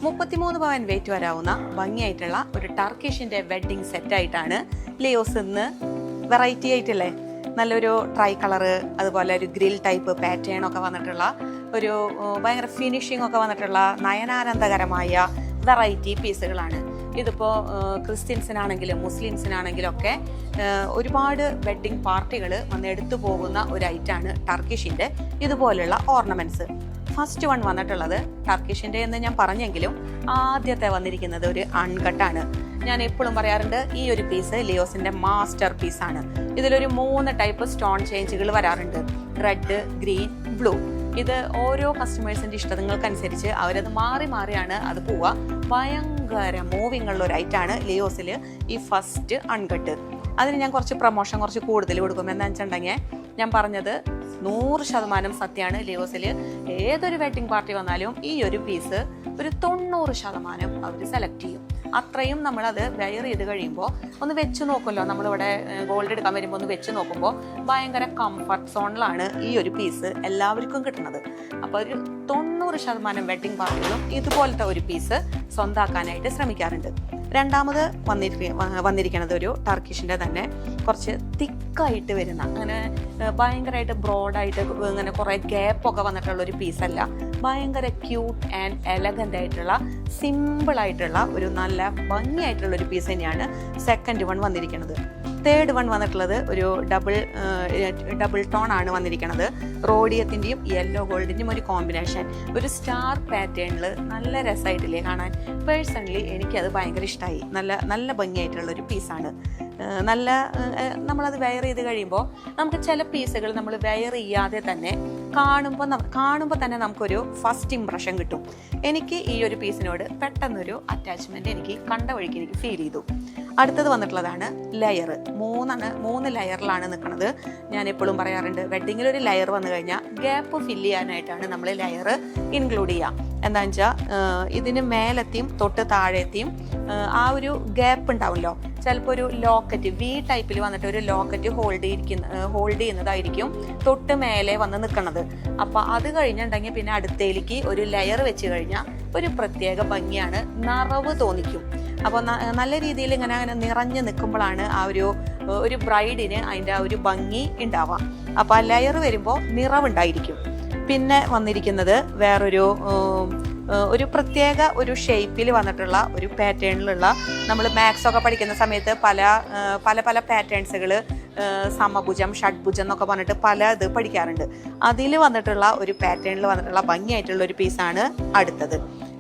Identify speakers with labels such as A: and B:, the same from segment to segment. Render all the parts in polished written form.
A: 33 പവൻ wait വരാവുന്ന ഭംഗിയായിട്ടുള്ള ഒരു ടർക്കിഷിന്റെ wedding സെറ്റായിട്ടാണ് Leo's ഇന്ന് വെറൈറ്റി ആയിട്ടില്ലേ, നല്ലൊരു ട്രൈ കളറ്, അതുപോലെ ഒരു ഗ്രിൽ ടൈപ്പ് പാറ്റേൺ ഒക്കെ വന്നിട്ടുള്ള ഒരു ഭയങ്കര ഫിനിഷിംഗ് ഒക്കെ വന്നിട്ടുള്ള നയനാനന്ദകരമായ വെറൈറ്റി പീസുകളാണ്. ഇതിപ്പോൾ ക്രിസ്ത്യൻസിനാണെങ്കിലും മുസ്ലിംസിനാണെങ്കിലും ഒക്കെ ഒരുപാട് വെഡ്ഡിങ് പാർട്ടികൾ വന്ന് എടുത്തു പോകുന്ന ഒരു ഐറ്റാണ് ടർക്കിഷിൻ്റെ ഇതുപോലുള്ള ഓർണമെൻറ്റ്സ്. ഫസ്റ്റ് വൺ വന്നിട്ടുള്ളത് ടർക്കിഷിൻ്റെ എന്ന് ഞാൻ പറഞ്ഞെങ്കിലും ആദ്യത്തെ വന്നിരിക്കുന്നത് ഒരു അൺകട്ടാണ്. ഞാൻ എപ്പോഴും പറയാറുണ്ട്, ഈ ഒരു പീസ് ലിയോസിൻ്റെ മാസ്റ്റർ പീസാണ്. ഇതിലൊരു 3 ടൈപ്പ് സ്റ്റോൺ ചേഞ്ചുകൾ വരാറുണ്ട്: റെഡ്, ഗ്രീൻ, ബ്ലൂ. ഇത് ഓരോ കസ്റ്റമേഴ്സിൻ്റെ ഇഷ്ടങ്ങൾക്കനുസരിച്ച് അവരത് മാറിയാണ് അത് പോവുക. ഭയങ്കര മൂവിങ് ഉള്ള ഒരു ഐറ്റാണ് ലിയോസിൽ ഈ ഫസ്റ്റ് അൺകട്ട്. അതിന് ഞാൻ കുറച്ച് പ്രൊമോഷൻ കുറച്ച് കൂടുതൽ കൊടുക്കും. എന്താണെന്ന് വെച്ചിട്ടുണ്ടെങ്കിൽ, ഞാൻ പറഞ്ഞത് 100% സത്യമാണ്. ലിയോസിൽ ഏതൊരു വെഡ്ഡിങ് പാർട്ടി വന്നാലും ഈ ഒരു പീസ് ഒരു 90% അവർ സെലക്ട് ചെയ്യും. അത്രയും നമ്മളത് വെയർ ചെയ്ത് കഴിയുമ്പോൾ ഒന്ന് വെച്ച് നോക്കുമല്ലോ, നമ്മളിവിടെ ഗോൾഡ് എടുക്കാൻ വരുമ്പോൾ ഒന്ന് വെച്ച് നോക്കുമ്പോൾ ഭയങ്കര കംഫർട്ട് സോണിലാണ് ഈ ഒരു പീസ് എല്ലാവർക്കും കിട്ടുന്നത്. അപ്പോൾ ഒരു 90% വെഡ്ഡിങ് പാർട്ടികളും ഇതുപോലത്തെ ഒരു പീസ് സ്വന്തമാക്കാനായിട്ട് ശ്രമിക്കാറുണ്ട്. രണ്ടാമത് വന്നിരിക്കുന്നത് ഒരു ടർക്കിഷിൻ്റെ തന്നെ കുറച്ച് തിക്കായിട്ട് വരുന്ന, അങ്ങനെ ഭയങ്കരമായിട്ട് ബ്രോഡായിട്ട് ഇങ്ങനെ കുറേ ഗ്യാപ്പൊക്കെ വന്നിട്ടുള്ള ഒരു പീസല്ല, ഭയങ്കര ക്യൂട്ട് ആൻഡ് എലഗൻ്റ് ആയിട്ടുള്ള സിമ്പിളായിട്ടുള്ള ഒരു നല്ല ഭംഗിയായിട്ടുള്ള ഒരു പീസ് തന്നെയാണ് സെക്കൻഡ് വൺ വന്നിരിക്കുന്നത്. തേർഡ് വൺ വന്നിട്ടുള്ളത് ഒരു ഡബിൾ ടോൺ ആണ് വന്നിരിക്കുന്നത്. റോഡിയത്തിൻ്റെയും യെല്ലോ ഗോൾഡിൻ്റെയും ഒരു കോമ്പിനേഷൻ, ഒരു സ്റ്റാർ പാറ്റേണിൽ നല്ല രസമായിട്ടില്ലേ കാണാൻ. പേഴ്സണലി എനിക്കത് ഭയങ്കര ഇഷ്ടമായി. നല്ല ഭംഗിയായിട്ടുള്ള ഒരു പീസാണ്. നമ്മളത് വെയർ ചെയ്ത് കഴിയുമ്പോൾ നമുക്ക് ചില പീസുകൾ നമ്മൾ വെയർ ചെയ്യാതെ തന്നെ കാണുമ്പോൾ തന്നെ നമുക്കൊരു ഫസ്റ്റ് ഇംപ്രഷൻ കിട്ടും. എനിക്ക് ഈ ഒരു പീസിനോട് പെട്ടെന്നൊരു അറ്റാച്ച്മെൻറ്റ് എനിക്ക് കണ്ട വഴിക്ക് എനിക്ക് ഫീൽ ചെയ്തു. അടുത്തത് വന്നിട്ടുള്ളതാണ് ലെയർ. 3 ലെയറിലാണ് നിൽക്കുന്നത്. ഞാൻ എപ്പോഴും പറയാറുണ്ട്, വെഡ്ഡിങ്ങിൽ ഒരു ലെയർ വന്നു കഴിഞ്ഞാൽ ഗ്യാപ്പ് ഫില്ല് ചെയ്യാനായിട്ടാണ് നമ്മൾ ലെയർ ഇൻക്ലൂഡ് ചെയ്യുക. എന്താണെന്ന് വെച്ചാൽ ഇതിന് മേലെത്തിയും തൊട്ട് താഴെത്തിയും ആ ഒരു ഗ്യാപ്പ് ഉണ്ടാവുമല്ലോ. ചിലപ്പോൾ ഒരു ലോക്കറ്റ് വി ടൈപ്പിൽ വന്നിട്ട് ഒരു ലോക്കറ്റ് ഹോൾഡ് ചെയ്യുന്നതായിരിക്കും തൊട്ട് മേലെ വന്ന് നിൽക്കുന്നത്. അപ്പോൾ അത് കഴിഞ്ഞിട്ടുണ്ടെങ്കിൽ പിന്നെ അടുത്തേക്ക് ഒരു ലെയർ വെച്ച് കഴിഞ്ഞാൽ ഒരു പ്രത്യേക ഭംഗിയാണ്, നിറവ് തോന്നിക്കും. അപ്പോൾ നല്ല രീതിയിൽ ഇങ്ങനെ നിറഞ്ഞ് നിൽക്കുമ്പോഴാണ് ആ ഒരു ബ്രൈഡിന് അതിൻ്റെ ആ ഒരു ഭംഗി ഉണ്ടാവുക. അപ്പോൾ ആ ലെയർ വരുമ്പോൾ നിറവുണ്ടായിരിക്കും. പിന്നെ വന്നിരിക്കുന്നത് വേറൊരു ഒരു പ്രത്യേക ഒരു ഷേപ്പിൽ വന്നിട്ടുള്ള ഒരു പാറ്റേണിലുള്ള, നമ്മൾ മാത്സ് ഒക്കെ പഠിക്കുന്ന സമയത്ത് പല പാറ്റേൺസുകൾ, സമഭുജം, ഷഡ്ഭുജം എന്നൊക്കെ പറഞ്ഞിട്ട് പല ഇത് പഠിക്കാറുണ്ട്. അതിൽ വന്നിട്ടുള്ള ഒരു പാറ്റേണിൽ വന്നിട്ടുള്ള ഭംഗിയായിട്ടുള്ള ഒരു പീസാണ് അടുത്തത്.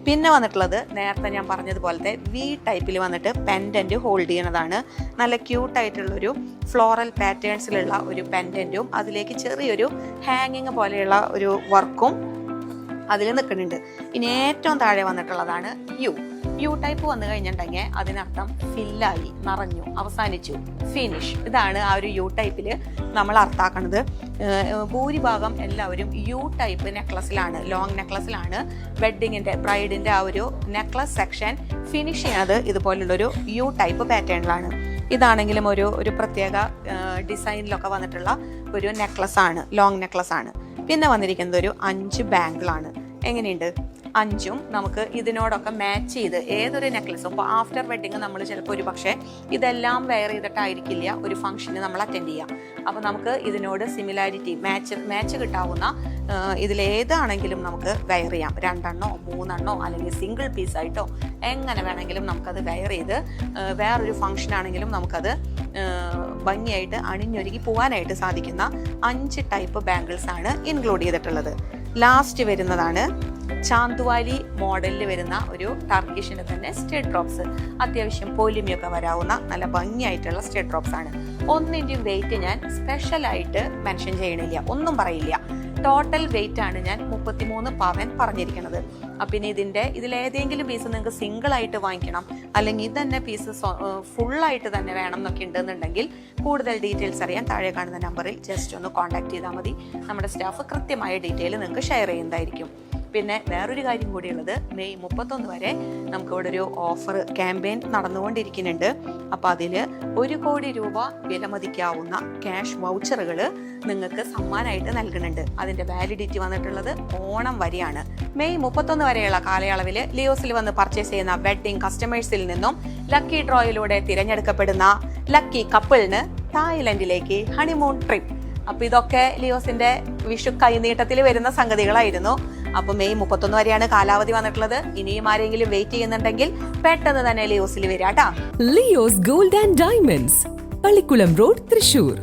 A: പിന്നെ വന്നിട്ടുള്ളത് നേരത്തെ ഞാൻ പറഞ്ഞതുപോലത്തെ വി ടൈപ്പിൽ വന്നിട്ട് പെൻഡൻറ്റ് ഹോൾഡ് ചെയ്യുന്നതാണ്. നല്ല ക്യൂട്ടായിട്ടുള്ളൊരു ഫ്ലോറൽ പാറ്റേൺസിലുള്ള ഒരു പെൻഡൻറ്റും അതിലേക്ക് ചെറിയൊരു ഹാങ്ങിങ് പോലെയുള്ള ഒരു വർക്കും അതിൽ നിൽക്കുന്നുണ്ട്. ഇനി ഏറ്റവും താഴെ വന്നിട്ടുള്ളതാണ് യു ടൈപ്പ് വന്നു കഴിഞ്ഞിട്ടുണ്ടെങ്കിൽ അതിനർത്ഥം ഫില്ലായി, നിറഞ്ഞു, അവസാനിച്ചു, ഫിനിഷ്. ഇതാണ് ആ ഒരു യു ടൈപ്പിൽ നമ്മൾ അർത്ഥാക്കണത്. ഭൂരിഭാഗം എല്ലാവരും യു ടൈപ്പ് നെക്ലസിലാണ്, ലോങ് നെക്ലസിലാണ് വെഡ്ഡിങ്ങിൻ്റെ ബ്രൈഡിൻ്റെ ആ ഒരു നെക്ലസ് സെക്ഷൻ ഫിനിഷ് ചെയ്യുന്നത് ഇതുപോലുള്ളൊരു യു ടൈപ്പ് പാറ്റേണിലാണ്. ഇതാണെങ്കിലും ഒരു പ്രത്യേക ഡിസൈനിലൊക്കെ വന്നിട്ടുള്ള ഒരു നെക്ലസ് ആണ്, ലോങ് നെക്ലസ് ആണ്. പിന്നെ വന്നിരിക്കുന്നത് ഒരു 5 ബാങ്കിളാണ്. എങ്ങനെയുണ്ട്? 5ഉം നമുക്ക് ഇതിനോടൊക്കെ മാച്ച് ചെയ്ത് ഏതൊരു നെക്ലസും ഇപ്പോൾ ആഫ്റ്റർ വെഡ്ഡിങ് നമ്മൾ ചിലപ്പോൾ ഒരു പക്ഷേ ഇതെല്ലാം വെയർ ചെയ്തിട്ടായിരിക്കില്ല ഒരു ഫംഗ്ഷന് നമ്മൾ അറ്റൻഡ് ചെയ്യാം. അപ്പോൾ നമുക്ക് ഇതിനോട് സിമിലാരിറ്റി മാച്ച് കിട്ടാവുന്ന ഇതിലേതാണെങ്കിലും നമുക്ക് വെയർ ചെയ്യാം. 2 3 അല്ലെങ്കിൽ സിംഗിൾ പീസായിട്ടോ എങ്ങനെ വേണമെങ്കിലും നമുക്കത് വെയർ ചെയ്ത് വേറൊരു ഫംഗ്ഷൻ ആണെങ്കിലും നമുക്കത് ഭംഗിയായിട്ട് അണിഞ്ഞൊരുങ്ങി പോകാനായിട്ട് സാധിക്കുന്ന 5 ടൈപ്പ് ബാംഗിൾസ് ആണ് ഇൻക്ലൂഡ് ചെയ്തിട്ടുള്ളത്. ലാസ്റ്റ് വരുന്നതാണ് ചാന്തുവാലി മോഡലിൽ വരുന്ന ഒരു ടർക്കിഷിൻ്റെ തന്നെ സ്റ്റഡ് ഡ്രോപ്സ്. അത്യാവശ്യം പോലിമിയൊക്കെ വരാവുന്ന നല്ല ഭംഗിയായിട്ടുള്ള സ്റ്റഡ് ഡ്രോപ്സ് ആണ്. ഒന്നിൻ്റെയും വെയിറ്റ് ഞാൻ സ്പെഷ്യലായിട്ട് മെൻഷൻ ചെയ്യണില്ല, ഒന്നും പറയില്ല. ടോട്ടൽ വെയിറ്റ് ആണ് ഞാൻ 33 പവൻ പറഞ്ഞിരിക്കുന്നത്. അപ്പം പിന്നെ ഇതിലേതെങ്കിലും പീസ് നിങ്ങൾക്ക് സിംഗിളായിട്ട് വാങ്ങിക്കണം, അല്ലെങ്കിൽ ഇതന്നെ പീസ് ഫുള്ളായിട്ട് തന്നെ വേണം എന്നൊക്കെ ഉണ്ടെന്നുണ്ടെങ്കിൽ കൂടുതൽ ഡീറ്റെയിൽസ് അറിയാൻ താഴെ കാണുന്ന നമ്പറിൽ ജസ്റ്റ് ഒന്ന് കോൺടാക്ട് ചെയ്താൽ മതി. നമ്മുടെ സ്റ്റാഫ് കൃത്യമായ ഡീറ്റെയിൽ നിങ്ങൾക്ക് ഷെയർ ചെയ്യുന്നതായിരിക്കും. പിന്നെ വേറൊരു കാര്യം കൂടിയുള്ളത്, മെയ് 31 വരെ നമുക്കിവിടെ ഒരു ഓഫർ ക്യാമ്പയിൻ നടന്നുകൊണ്ടിരിക്കുന്നുണ്ട്. അപ്പോൾ അതിൽ 1 കോടി രൂപ വിലമതിക്കാവുന്ന ക്യാഷ് വൗച്ചറുകൾ നിങ്ങൾക്ക് സമ്മാനമായിട്ട് നൽകുന്നുണ്ട്. അതിൻ്റെ വാലിഡിറ്റി വന്നിട്ടുള്ളത് ഓണം വരെയാണ്. മെയ് 31 വരെയുള്ള കാലയളവിൽ ലിയോസിൽ വന്ന് പർച്ചേസ് ചെയ്യുന്ന വെഡ്ഡിംഗ് കസ്റ്റമേഴ്സിൽ നിന്നും ലക്കി ഡ്രോയിലൂടെ തിരഞ്ഞെടുക്കപ്പെടുന്ന ലക്കി കപ്പിളിന് തായ്ലൻഡിലേക്ക് ഹണിമൂൺ ട്രിപ്പ്. അപ്പൊ ഇതൊക്കെ ലിയോസിന്റെ വിഷു കൈനീട്ടത്തിൽ വരുന്ന സംഗതികളായിരുന്നു. അപ്പൊ മെയ് 31 വരെയാണ് കാലാവധി വന്നിട്ടുള്ളത്. ഇനിയും ആരെങ്കിലും വെയിറ്റ് ചെയ്യുന്നുണ്ടെങ്കിൽ പെട്ടെന്ന് തന്നെ ലിയോസിൽ വരാം.
B: Leos gold and diamonds, Pallikkulam road, Thrissur.